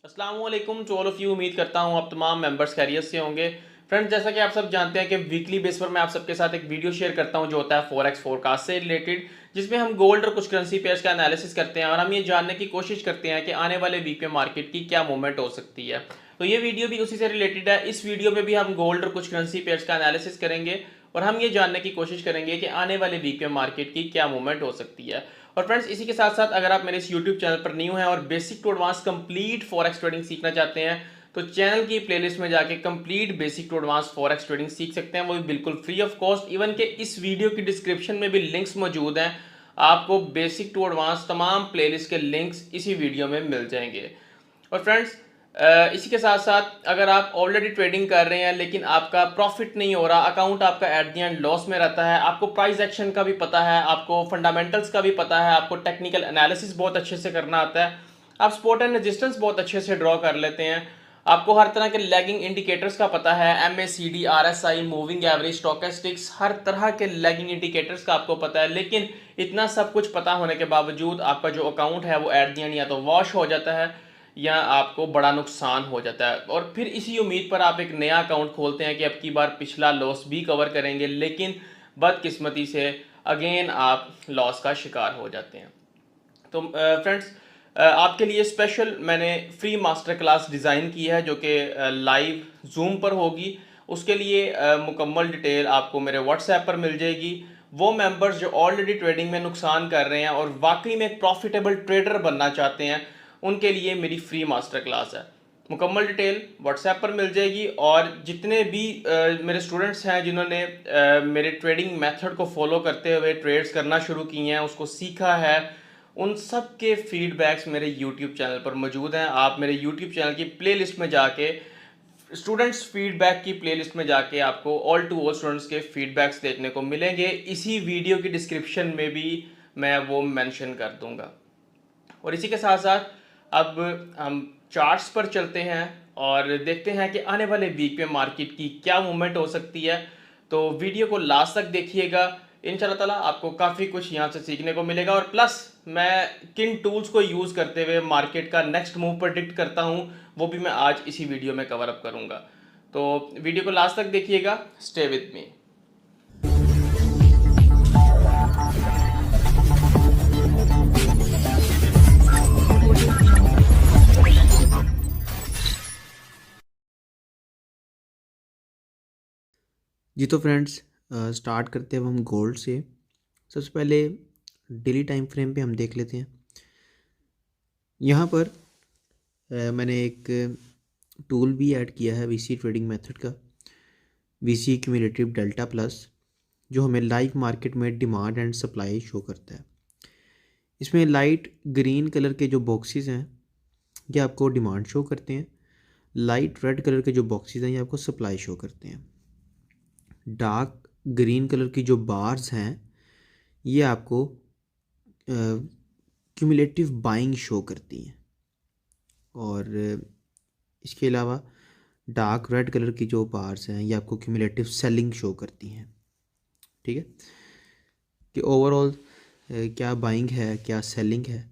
अस्सलाम वालेकुम to all of you. उम्मीद करता हूँ आप तमाम मेंबर्स खैरियत से होंगे। फ्रेंड्स, जैसा कि आप सब जानते हैं कि वीकली बेस पर मैं आप सबके साथ एक वीडियो शेयर करता हूँ जो होता है फॉरेक्स फोरकास्ट से रिलेटेड, जिसमें हम गोल्ड और कुछ करेंसी पेयर्स का एनालिसिस करते हैं और हम ये जानने की कोशिश करते हैं कि आने वाले वीक में मार्केट की क्या मूवमेंट हो सकती है। तो ये वीडियो भी उसी से रिलेटेड है। इस वीडियो में भी हम गोल्ड और कुछ करेंसी पेयर्स का एनालिसिस करेंगे और हम ये जानने की कोशिश करेंगे कि आने वाले वीक में मार्केट की क्या मूवमेंट हो सकती है। और फ्रेंड्स, इसी के साथ साथ अगर आप मेरे इस यूट्यूब चैनल पर न्यू हैं और basic to advance complete forex trading सीखना चाहते हैं तो चैनल की प्लेलिस्ट में जाके complete basic to advance forex trading सीख सकते हैं, वो भी बिल्कुल फ्री ऑफ कॉस्ट। इवन के इस वीडियो की डिस्क्रिप्शन में भी लिंक्स मौजूद हैं। आपको बेसिक टू एडवांस तमाम प्लेलिस्ट के लिंक्स इसी वीडियो में मिल जाएंगे। और फ्रेंड्स, इसी के साथ साथ अगर आप ऑलरेडी ट्रेडिंग कर रहे हैं लेकिन आपका प्रॉफिट नहीं हो रहा, अकाउंट आपका एट द एंड लॉस में रहता है, आपको प्राइस एक्शन का भी पता है, आपको फंडामेंटल्स का भी पता है, आपको टेक्निकल एनालिसिस बहुत अच्छे से करना आता है, आप सपोर्ट एंड रेजिस्टेंस बहुत अच्छे से ड्रॉ कर लेते हैं, आपको हर तरह के लैगिंग इंडिकेटर्स का पता है, MACD, RSI, मूविंग एवरेज, स्टोकेस्टिक्स, हर तरह के लैगिंग इंडिकेटर्स का आपको पता है, लेकिन इतना सब कुछ पता होने के बावजूद आपका जो अकाउंट है वो एट द एंड या तो वॉश हो जाता है या आपको बड़ा नुकसान हो जाता है। और फिर इसी उम्मीद पर आप एक नया अकाउंट खोलते हैं कि अब की बार पिछला लॉस भी कवर करेंगे, लेकिन बदकिस्मती से अगेन आप लॉस का शिकार हो जाते हैं। तो फ्रेंड्स, आपके लिए स्पेशल मैंने फ्री मास्टर क्लास डिज़ाइन की है जो कि लाइव जूम पर होगी। उसके लिए मुकम्मल डिटेल आपको मेरे व्हाट्सएप पर मिल जाएगी। वो मेंबर्स जो ऑलरेडी ट्रेडिंग में नुकसान कर रहे हैं और वाकई में एक प्रॉफिटेबल ट्रेडर बनना चाहते हैं, उनके लिए मेरी फ्री मास्टर क्लास है। मुकम्मल डिटेल व्हाट्सएप पर मिल जाएगी। और जितने भी मेरे स्टूडेंट्स हैं जिन्होंने मेरे ट्रेडिंग मेथड को फॉलो करते हुए ट्रेड्स करना शुरू किए हैं, उसको सीखा है, उन सब के फीडबैक्स मेरे यूट्यूब चैनल पर मौजूद हैं। आप मेरे यूट्यूब चैनल की प्लेलिस्ट में जाके स्टूडेंट्स फीडबैक की प्लेलिस्ट में जाके आपको ऑल टू ऑल स्टूडेंट्स के फीडबैक्स देखने को मिलेंगे। इसी वीडियो की डिस्क्रिप्शन में भी मैं वो मेंशन कर दूंगा। और इसी के साथ साथ अब हम चार्ट्स पर चलते हैं और देखते हैं कि आने वाले वीक में मार्केट की क्या मूवमेंट हो सकती है। तो वीडियो को लास्ट तक देखिएगा, इंशाल्लाह ताला आपको काफ़ी कुछ यहाँ से सीखने को मिलेगा। और प्लस मैं किन टूल्स को यूज़ करते हुए मार्केट का नेक्स्ट मूव प्रेडिक्ट करता हूँ वो भी मैं आज इसी वीडियो में कवर अप करूँगा। तो वीडियो को लास्ट तक देखिएगा, स्टे विद मी। जी तो फ्रेंड्स, स्टार्ट करते हैं अब हम गोल्ड से। सबसे पहले डेली टाइम फ्रेम पे हम देख लेते हैं। यहाँ पर मैंने एक टूल भी ऐड किया है VC ट्रेडिंग मेथड का, VC क्यूमुलेटिव डेल्टा प्लस, जो हमें लाइव मार्केट में डिमांड एंड सप्लाई शो करता है। इसमें लाइट ग्रीन कलर के जो बॉक्सेस हैं ये आपको डिमांड शो करते हैं, लाइट रेड कलर के जो बॉक्सेस हैं ये आपको सप्लाई शो करते हैं, डार्क ग्रीन कलर की जो बार्स हैं ये आपको क्यूमुलेटिव बाइंग शो करती हैं। और इसके अलावा डार्क रेड कलर की जो बार्स हैं ये आपको क्यूमुलेटिव सेलिंग शो करती हैं। ठीक है, कि ओवरऑल क्या बाइंग है, क्या सेलिंग है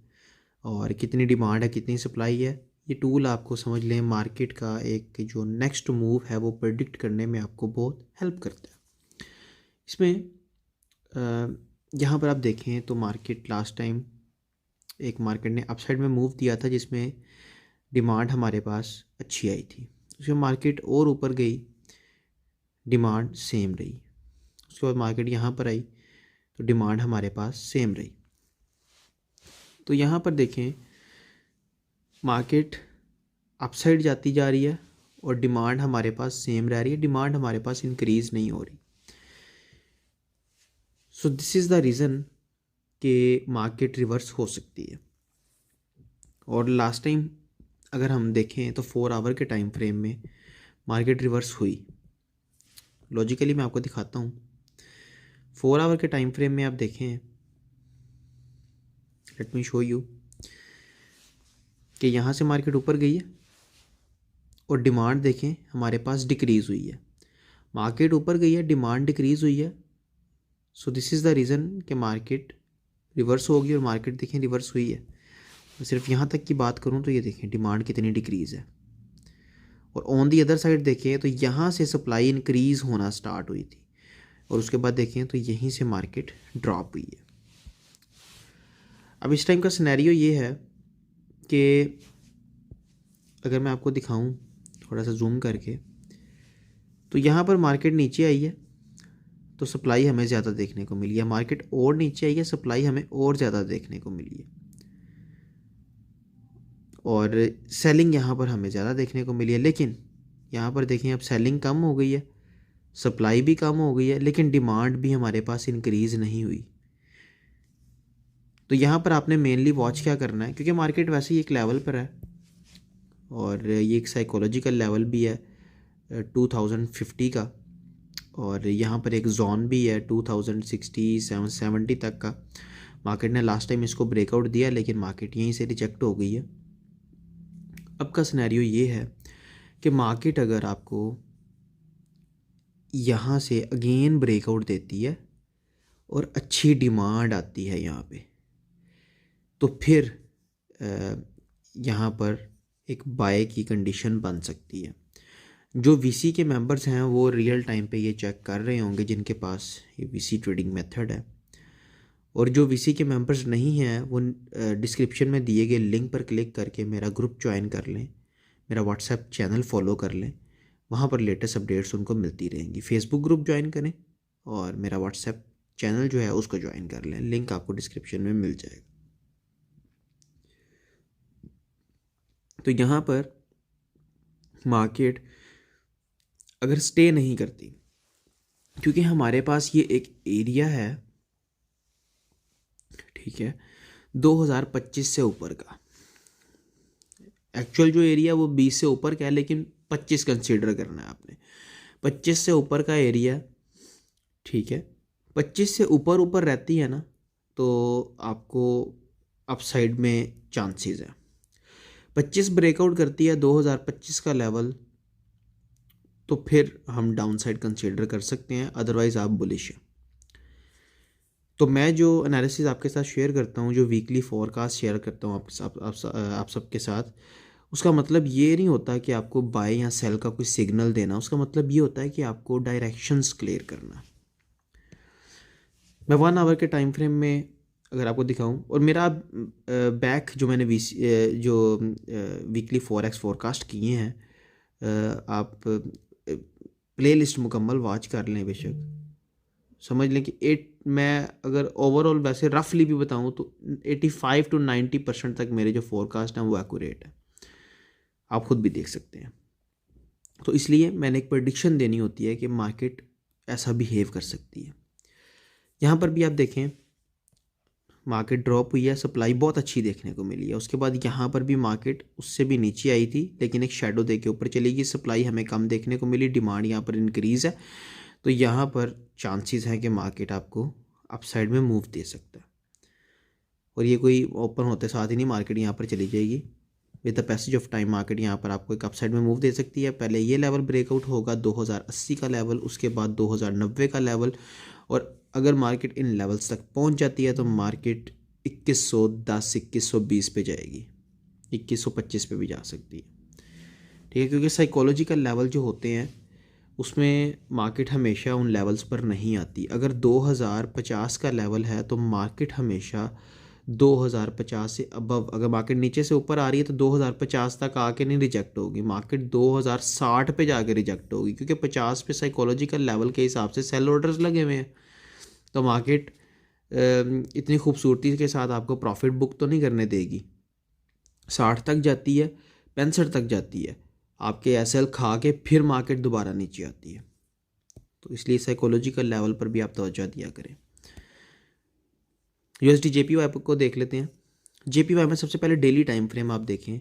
और कितनी डिमांड है, कितनी सप्लाई है। ये टूल आपको समझ लें मार्केट का एक जो नेक्स्ट मूव है वो प्रेडिक्ट करने में आपको बहुत हेल्प करता है। इसमें यहाँ पर आप देखें तो मार्केट लास्ट टाइम एक मार्केट ने अपसाइड में मूव दिया था जिसमें डिमांड हमारे पास अच्छी आई थी। उसके मार्केट और ऊपर गई, डिमांड सेम रही। उसके बाद मार्केट यहाँ पर आई तो डिमांड हमारे पास सेम रही। तो यहाँ पर देखें मार्केट अपसाइड जाती जा रही है और डिमांड हमारे पास सेम रह रही है, डिमांड हमारे पास इंक्रीज़ नहीं हो रही। So this is the reason कि मार्केट रिवर्स हो सकती है। और लास्ट टाइम अगर हम देखें तो 4 आवर के टाइम फ्रेम में मार्केट रिवर्स हुई। लॉजिकली मैं आपको दिखाता हूँ। 4 आवर के टाइम फ्रेम में आप देखें, लेट मी शो यू, कि यहाँ से मार्केट ऊपर गई है और डिमांड देखें हमारे पास डिक्रीज़ हुई है। मार्केट ऊपर गई है, डिमांड डिक्रीज़ हुई है। So this is the reason कि मार्केट रिवर्स होगी और मार्केट देखें रिवर्स हुई है। सिर्फ यहाँ तक की बात करूँ तो ये देखें डिमांड कितनी डिक्रीज़ है, और ऑन दी अदर साइड देखें तो यहाँ से सप्लाई इंक्रीज़ होना स्टार्ट हुई थी और उसके बाद देखें तो यहीं से मार्केट ड्रॉप हुई है। अब इस टाइम का सिनेरियो ये है कि अगर मैं आपको दिखाऊं थोड़ा सा जूम करके, तो यहाँ पर मार्केट नीचे आई है तो सप्लाई हमें ज़्यादा देखने को मिली है, मार्केट और नीचे आई है सप्लाई हमें और ज़्यादा देखने को मिली है, और सेलिंग यहाँ पर हमें ज़्यादा देखने को मिली है। लेकिन यहाँ पर देखें अब सेलिंग कम हो गई है, सप्लाई भी कम हो गई है, लेकिन डिमांड भी हमारे पास इंक्रीज़ नहीं हुई। तो यहाँ पर आपने मेनली वॉच क्या करना है, क्योंकि मार्केट वैसे ही एक लेवल पर है और ये एक साइकोलॉजिकल लेवल भी है 2050 का, और यहाँ पर एक जोन भी है 2060-70 तक का। मार्केट ने लास्ट टाइम इसको ब्रेकआउट दिया लेकिन मार्केट यहीं से रिजेक्ट हो गई है। अब का सिनेरियो ये है कि मार्केट अगर आपको यहाँ से अगेन ब्रेकआउट देती है और अच्छी डिमांड आती है यहाँ पे, तो फिर यहाँ पर एक बाय की कंडीशन बन सकती है। जो वीसी के मेंबर्स हैं वो रियल टाइम पे ये चेक कर रहे होंगे जिनके पास ये वीसी ट्रेडिंग मेथड है, और जो वीसी के मेंबर्स नहीं हैं वो डिस्क्रिप्शन में दिए गए लिंक पर क्लिक करके मेरा ग्रुप ज्वाइन कर लें, मेरा व्हाट्सएप चैनल फॉलो कर लें, वहाँ पर लेटेस्ट अपडेट्स उनको मिलती रहेंगी। फेसबुक ग्रुप ज्वाइन करें और मेरा व्हाट्सएप चैनल जो है उसको ज्वाइन कर लें, लिंक आपको डिस्क्रिप्शन में मिल जाएगा। तो यहाँ पर मार्केट अगर स्टे नहीं करती, क्योंकि हमारे पास ये एक एरिया है, ठीक है, 2025 से ऊपर का, एक्चुअल जो एरिया वो 20 से ऊपर का है लेकिन 25 कंसीडर करना है आपने, 25 से ऊपर का एरिया, ठीक है। 25 से ऊपर ऊपर रहती है ना तो आपको अपसाइड में चांसेस है। 25 ब्रेकआउट करती है 2025 का लेवल तो फिर हम डाउन साइड कंसीडर कर सकते हैं, अदरवाइज़ आप बुलिश हैं। तो मैं जो एनालिसिस आपके साथ शेयर करता हूँ, जो वीकली फोरकास्ट शेयर करता हूँ आप सबके साथ, उसका मतलब ये नहीं होता कि आपको बाय या सेल का कोई सिग्नल देना, उसका मतलब ये होता है कि आपको डायरेक्शंस क्लियर करना। मैं 1 आवर के टाइम फ्रेम में अगर आपको दिखाऊं, और मेरा बैक जो मैंने वीकली फॉरेक्स फोरकास्ट किए हैं, आप प्लेलिस्ट मुकम्मल वॉच कर लें, बेशक समझ लें कि मैं अगर ओवरऑल वैसे रफली भी बताऊं तो 85 to 90% तक मेरे जो फोरकास्ट हैं वो एक्यूरेट है, आप खुद भी देख सकते हैं। तो इसलिए मैंने एक प्रेडिक्शन देनी होती है कि मार्केट ऐसा बिहेव कर सकती है। यहाँ पर भी आप देखें मार्केट ड्रॉप हुई है, सप्लाई बहुत अच्छी देखने को मिली है, उसके बाद यहाँ पर भी मार्केट उससे भी नीचे आई थी लेकिन एक शेडो दे के ऊपर चली गई, सप्लाई हमें कम देखने को मिली, डिमांड यहाँ पर इंक्रीज़ है, तो यहाँ पर चांसेस हैं कि मार्केट आपको अपसाइड में मूव दे सकता है। और ये कोई ओपन होते साथ ही नहीं मार्केट यहाँ पर चली जाएगी, with the passage of time market यहाँ पर आपको एक अपसाइड में मूव दे सकती है। पहले ये लेवल ब्रेकआउट होगा 2080 का लेवल, उसके बाद 2090 का लेवल, और अगर मार्केट इन लेवल्स तक पहुँच जाती है तो मार्केट 2110 2120 पे जाएगी, 2125 पे भी जा सकती है, ठीक है। क्योंकि साइकोलॉजिकल लेवल जो होते हैं उसमें मार्केट हमेशा उन लेवल्स पर नहीं आती। अगर 2050 का लेवल है तो मार्केट हमेशा 2050 से अबव, अगर मार्केट नीचे से ऊपर आ रही है तो 2050 तक आके नहीं रिजेक्ट होगी, मार्केट 2060 पे जाके रिजेक्ट होगी, क्योंकि 50 पे साइकोलॉजिकल लेवल के हिसाब से सेल ऑर्डर्स लगे हुए हैं। तो मार्केट इतनी खूबसूरती के साथ आपको प्रॉफिट बुक तो नहीं करने देगी, 60 तक जाती है, 65 तक जाती है, आपके एसएल खा के फिर मार्केट दोबारा नीचे आती है। तो इसलिए साइकोलॉजिकल लेवल पर भी आप तवज्जो दिया करें। यूएसडी जेपीवाई को देख लेते हैं। जेपीवाई में सबसे पहले डेली टाइम फ्रेम आप देखें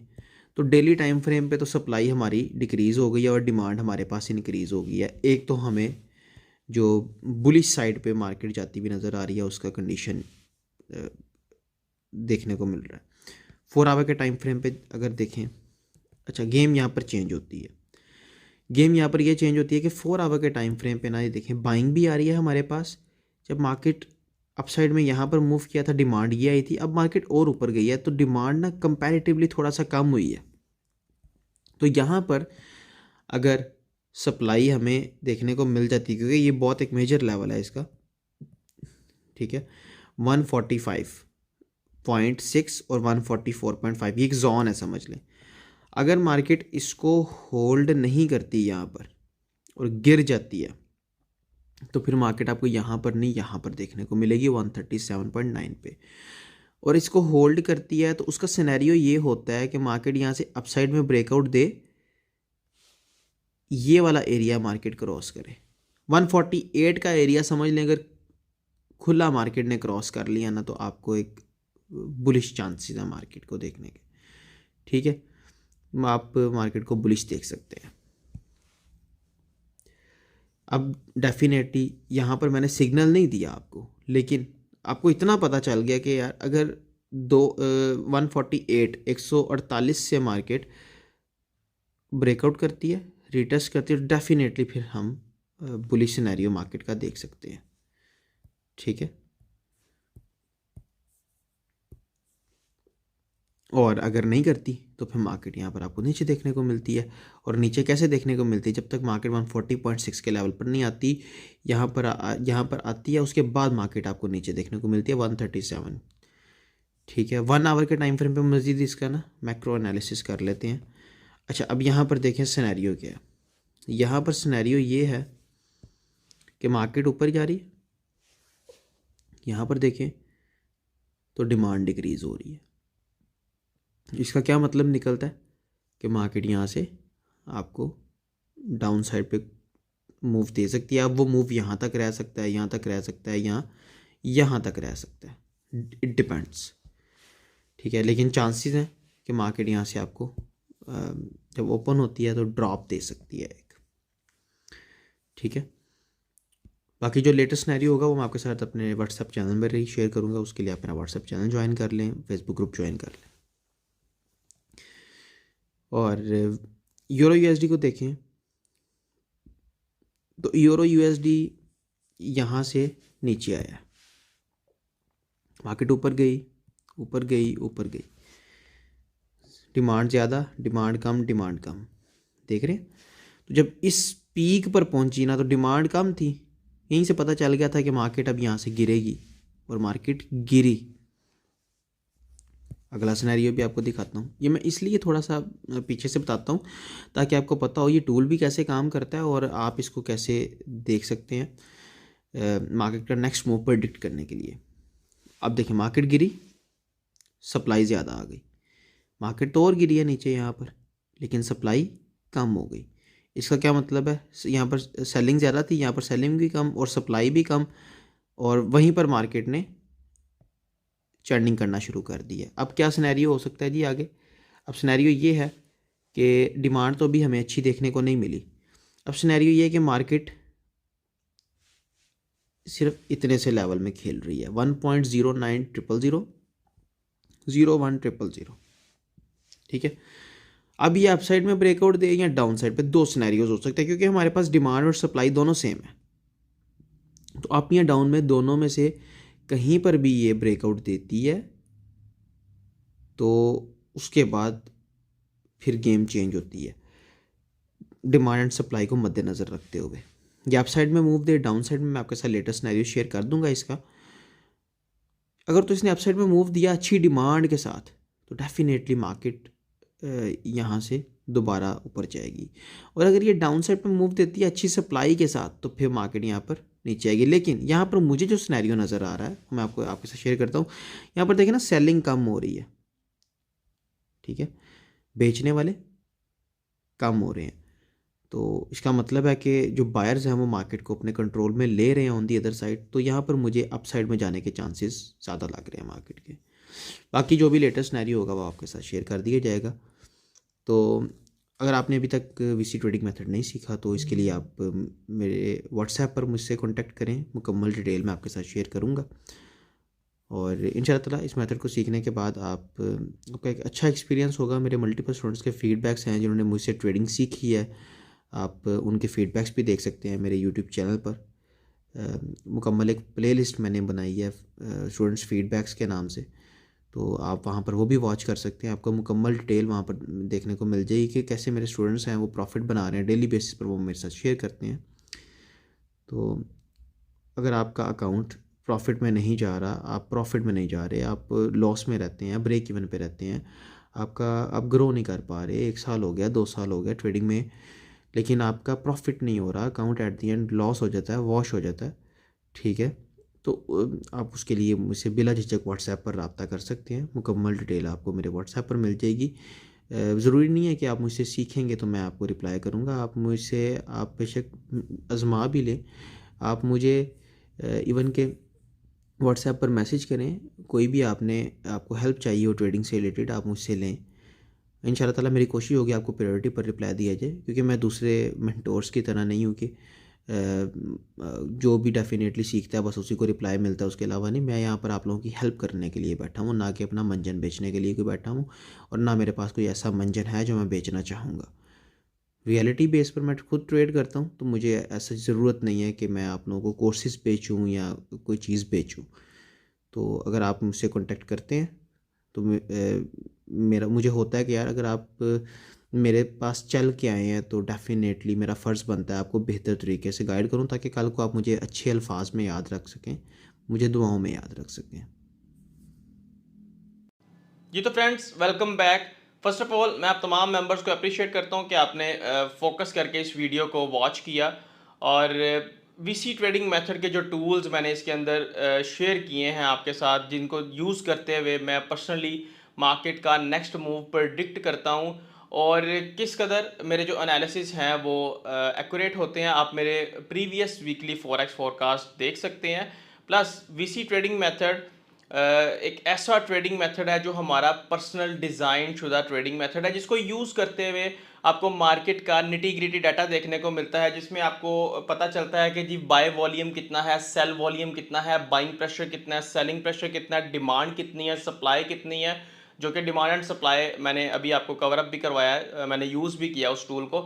तो डेली टाइम फ्रेम पे तो सप्लाई हमारी डिक्रीज़ हो गई है और डिमांड हमारे पास इंक्रीज़ हो गई है। एक तो हमें जो बुलिश साइड पे मार्केट जाती हुई नज़र आ रही है उसका कंडीशन देखने को मिल रहा है। 4 आवर के टाइम फ्रेम पे अगर देखें, अच्छा गेम यहाँ पर चेंज होती है, गेम यहाँ पर ये चेंज होती है कि 4 आवर के टाइम फ्रेम पे ना ये देखें बाइंग भी आ रही है हमारे पास, जब मार्केट अपसाइड में यहाँ पर मूव किया था, डिमांड ये आई थी, अब मार्केट और ऊपर गई है तो डिमांड ना कंपैरेटिवली थोड़ा सा कम हुई है। तो यहाँ पर अगर सप्लाई हमें देखने को मिल जाती है, क्योंकि ये बहुत एक मेजर लेवल है इसका, ठीक है, 145.6 और 144.5 ये एक जोन है समझ लें। अगर मार्केट इसको होल्ड नहीं करती यहाँ पर और गिर जाती है तो फिर मार्केट आपको यहाँ पर नहीं यहाँ पर देखने को मिलेगी 137.9 पे। और इसको होल्ड करती है तो उसका सिनेरियो ये होता है कि मार्केट यहाँ से अपसाइड में ब्रेकआउट दे, ये वाला एरिया मार्केट क्रॉस करे, 148 का एरिया समझ लें। अगर खुला मार्केट ने क्रॉस कर लिया ना तो आपको एक बुलिश चांसेस है मार्केट को देखने के, ठीक है, आप मार्केट को बुलिश देख सकते हैं। अब डेफिनेटली यहाँ पर मैंने सिग्नल नहीं दिया आपको, लेकिन आपको इतना पता चल गया कि यार अगर 148 से मार्केट ब्रेकआउट करती है, रिटेस्ट करती है, तो डेफिनेटली फिर हम बुलिश सिनेरियो मार्केट का देख सकते हैं, ठीक है। और अगर नहीं करती तो फिर मार्केट यहाँ पर आपको नीचे देखने को मिलती है। और नीचे कैसे देखने को मिलती है, जब तक मार्केट 140.6 के लेवल पर नहीं आती, यहाँ पर आती है, उसके बाद मार्केट आपको नीचे देखने को मिलती है 137, ठीक है। 1 आवर के टाइम फ्रेम पे मज़ीद इसका ना मैक्रो एनालिसिस कर लेते हैं। अच्छा, अब यहाँ पर देखें सिनेरियो क्या है। यहाँ पर सिनेरियो ये है कि मार्केट ऊपर जा रही है, यहाँ पर देखें तो डिमांड डिक्रीज़ हो रही है। इसका क्या मतलब निकलता है कि मार्केट यहाँ से आपको डाउन साइड पे मूव दे सकती है। अब वो मूव यहाँ तक रह सकता है, यहाँ तक रह सकता है, यहाँ तक रह सकता है, इट डिपेंड्स, ठीक है। लेकिन चांसेस हैं कि मार्केट यहाँ से आपको जब ओपन होती है तो ड्रॉप दे सकती है एक, ठीक है। बाकी जो लेटेस्ट सिनेरियो होगा वो मैं आपके साथ अपने व्हाट्सएप चैनल में ही शेयर करूँगा। उसके लिए आप मेरा व्हाट्सएप चैनल ज्वाइन कर लें, फेसबुक ग्रुप ज्वाइन कर लें। और यूरो यूएसडी को देखें तो यूरो यूएसडी यहाँ से नीचे आया, मार्केट ऊपर गई, ऊपर गई, ऊपर गई, डिमांड ज़्यादा, डिमांड कम, डिमांड कम, देख रहे हैं। तो जब इस पीक पर पहुंची ना तो डिमांड कम थी, यहीं से पता चल गया था कि मार्केट अब यहाँ से गिरेगी, और मार्केट गिरी। अगला सिनेरियो भी आपको दिखाता हूँ। ये मैं इसलिए थोड़ा सा पीछे से बताता हूँ ताकि आपको पता हो ये टूल भी कैसे काम करता है और आप इसको कैसे देख सकते हैं मार्केट का नेक्स्ट मूव प्रेडिक्ट करने के लिए। अब देखिए मार्केट गिरी, सप्लाई ज़्यादा आ गई, मार्केट तो और गिरी है नीचे यहाँ पर, लेकिन सप्लाई कम हो गई। इसका क्या मतलब है, यहाँ पर सेलिंग ज़्यादा थी, यहाँ पर सेलिंग भी कम और सप्लाई भी कम, और वहीं पर मार्केट ने चर्निंग करना शुरू कर दी है। अब क्या सिनेरियो हो सकता है जी आगे। अब सिनेरियो ये है कि डिमांड तो अभी हमें अच्छी देखने को नहीं मिली। अब सिनेरियो ये है कि मार्केट सिर्फ इतने से लेवल में खेल रही है, 1.0900, 0100, ठीक है। अब ये अपसाइड में ब्रेकआउट दे या डाउन साइड पे, दो सिनेरियोज हो सकते हैं क्योंकि हमारे पास डिमांड और सप्लाई दोनों सेम है। तो अप या डाउन में दोनों में से कहीं पर भी ये ब्रेकआउट देती है तो उसके बाद फिर गेम चेंज होती है, डिमांड एंड सप्लाई को मद्देनज़र रखते हुए। ये अप साइड में मूव दे, डाउन साइड में मैं आपके साथ लेटेस्ट सिनेरियो शेयर कर दूंगा इसका। अगर तो इसने अप साइड में मूव दिया अच्छी डिमांड के साथ तो डेफिनेटली मार्केट यहाँ से दोबारा ऊपर जाएगी, और अगर ये डाउन साइड पर मूव देती है अच्छी सप्लाई के साथ तो फिर मार्केट यहाँ पर नीचे आएगी। लेकिन यहाँ पर मुझे जो सिनेरियो नज़र आ रहा है मैं आपके साथ शेयर करता हूँ। यहाँ पर देखिए ना सेलिंग कम हो रही है, ठीक है, बेचने वाले कम हो रहे हैं। तो इसका मतलब है कि जो बायर्स हैं वो मार्केट को अपने कंट्रोल में ले रहे हैं ऑन दी अदर साइड। तो यहाँ पर मुझे अप साइड में जाने के चांसेस ज़्यादा लग रहे हैं मार्केट के। बाकी जो भी लेटेस्ट सिनेरियो होगा वो आपके साथ शेयर कर दिया जाएगा। तो अगर आपने अभी तक वीसी ट्रेडिंग मेथड नहीं सीखा तो इसके लिए आप मेरे व्हाट्सएप पर मुझसे कांटेक्ट करें, मुकम्मल डिटेल मैं आपके साथ शेयर करूंगा। और इंशाल्लाह ताला इस मेथड को सीखने के बाद आपका एक अच्छा एक्सपीरियंस होगा। मेरे मल्टीपल स्टूडेंट्स के फीडबैक्स हैं जिन्होंने मुझसे ट्रेडिंग सीखी है, आप उनके फीडबैक्स भी देख सकते हैं मेरे यूट्यूब चैनल पर। मुकम्मल एक प्लेलिस्ट मैंने बनाई है स्टूडेंट्स फीडबैक्स के नाम से, तो आप वहाँ पर वो भी वॉच कर सकते हैं। आपको मुकम्मल डिटेल वहाँ पर देखने को मिल जाएगी कि कैसे मेरे स्टूडेंट्स हैं वो प्रॉफिट बना रहे हैं, डेली बेसिस पर वो मेरे साथ शेयर करते हैं। तो अगर आपका अकाउंट प्रॉफिट में नहीं जा रहा, आप प्रॉफिट में नहीं जा रहे, आप लॉस में रहते हैं, ब्रेक इवन पे रहते हैं, आप ग्रो नहीं कर पा रहे, 1 साल हो गया, 2 साल हो गया ट्रेडिंग में, लेकिन आपका प्रॉफिट नहीं हो रहा, account at the and loss हो जाता है, वॉश हो जाता है, ठीक है, तो आप उसके लिए मुझसे बिला झिझक व्हाट्सएप पर रब्ता कर सकते हैं। मुकम्मल डिटेल आपको मेरे व्हाट्सएप पर मिल जाएगी। ज़रूरी नहीं है कि आप मुझसे सीखेंगे तो मैं आपको रिप्लाई करूँगा, आप बेशक आज़मा भी लें। आप मुझे इवन के व्हाट्सएप पर मैसेज करें, कोई भी आपको हेल्प चाहिए हो ट्रेडिंग से रिलेटेड, आप मुझसे लें। इंशाल्लाह ताला मेरी कोशिश होगी आपको प्रायोरिटी पर रिप्लाई दिया जाए, क्योंकि मैं दूसरे मेंटोर्स की तरह नहीं हूँ कि जो भी डेफिनेटली सीखता है बस उसी को रिप्लाई मिलता है, उसके अलावा नहीं। मैं यहाँ पर आप लोगों की हेल्प करने के लिए बैठा हूँ, ना कि अपना मंजन बेचने के लिए कोई बैठा हूँ, और ना मेरे पास कोई ऐसा मंजन है जो मैं बेचना चाहूँगा। रियलिटी बेस पर मैं खुद ट्रेड करता हूँ, तो मुझे ऐसा ज़रूरत नहीं है कि मैं आप लोगों को कोर्सेज़ बेचूँ या कोई चीज़ बेचूँ। तो अगर आप मुझसे कॉन्टेक्ट करते हैं तो मुझे होता है कि यार अगर आप मेरे पास चल के आए हैं तो डेफ़िनेटली मेरा फ़र्ज़ बनता है आपको बेहतर तरीके से गाइड करूं, ताकि कल को आप मुझे अच्छे अल्फाज में याद रख सकें, मुझे दुआओं में याद रख सकें। जी तो friends, welcome back. First of all मैं आप तमाम मेंबर्स को अप्रिशिएट करता हूं कि आपने फोकस करके इस वीडियो को वॉच किया, और वीसी ट्रेडिंग मेथड के जो टूल्स मैंने इसके अंदर शेयर किए हैं आपके साथ, जिनको यूज़ करते हुए मैं पर्सनली मार्केट का नेक्स्ट मूव प्रेडिक्ट करता हूं, और किस कदर मेरे जो एनालिसिस हैं वो एक्यूरेट होते हैं, आप मेरे प्रीवियस वीकली फॉरेक्स फोरकास्ट देख सकते हैं। प्लस वीसी ट्रेडिंग मेथड एक ऐसा ट्रेडिंग मेथड है जो हमारा पर्सनल डिज़ाइन शुदा ट्रेडिंग मेथड है, जिसको यूज़ करते हुए आपको मार्केट का निटी ग्रिटी डाटा देखने को मिलता है, जिसमें आपको पता चलता है कि जी बाय वॉल्यूम कितना है, सेल वॉल्यूम कितना है, बाइंग प्रेशर कितना है, सेलिंग प्रेशर कितना है, डिमांड कितनी है, सप्लाई कितनी है, जो कि डिमांड एंड सप्लाई मैंने अभी आपको कवर अप भी करवाया है, मैंने यूज़ भी किया उस टूल को।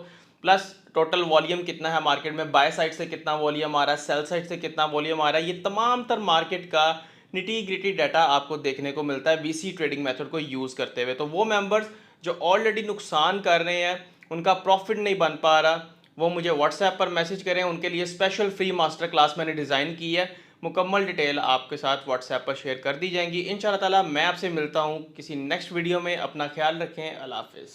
प्लस टोटल वॉल्यूम कितना है मार्केट में, बाय साइड से कितना वॉल्यूम आ रहा है, सेल साइड से कितना वॉल्यूम आ रहा है, ये तमाम तर मार्केट का निटी ग्रिटी डाटा आपको देखने को मिलता है वीसी ट्रेडिंग मेथड को यूज़ करते हुए। तो वो मेंबर्स जो ऑलरेडी नुकसान कर रहे हैं, उनका प्रॉफिट नहीं बन पा रहा, वो मुझे व्हाट्सएप पर मैसेज करें, उनके लिए स्पेशल फ्री मास्टर क्लास मैंने डिज़ाइन की है। मुकम्मल डिटेल आपके साथ व्हाट्सएप पर शेयर कर दी जाएंगी। इंशाल्लाह ताला मैं आपसे मिलता हूँ किसी नेक्स्ट वीडियो में। अपना ख्याल रखें। अल्लाह हाफिज़।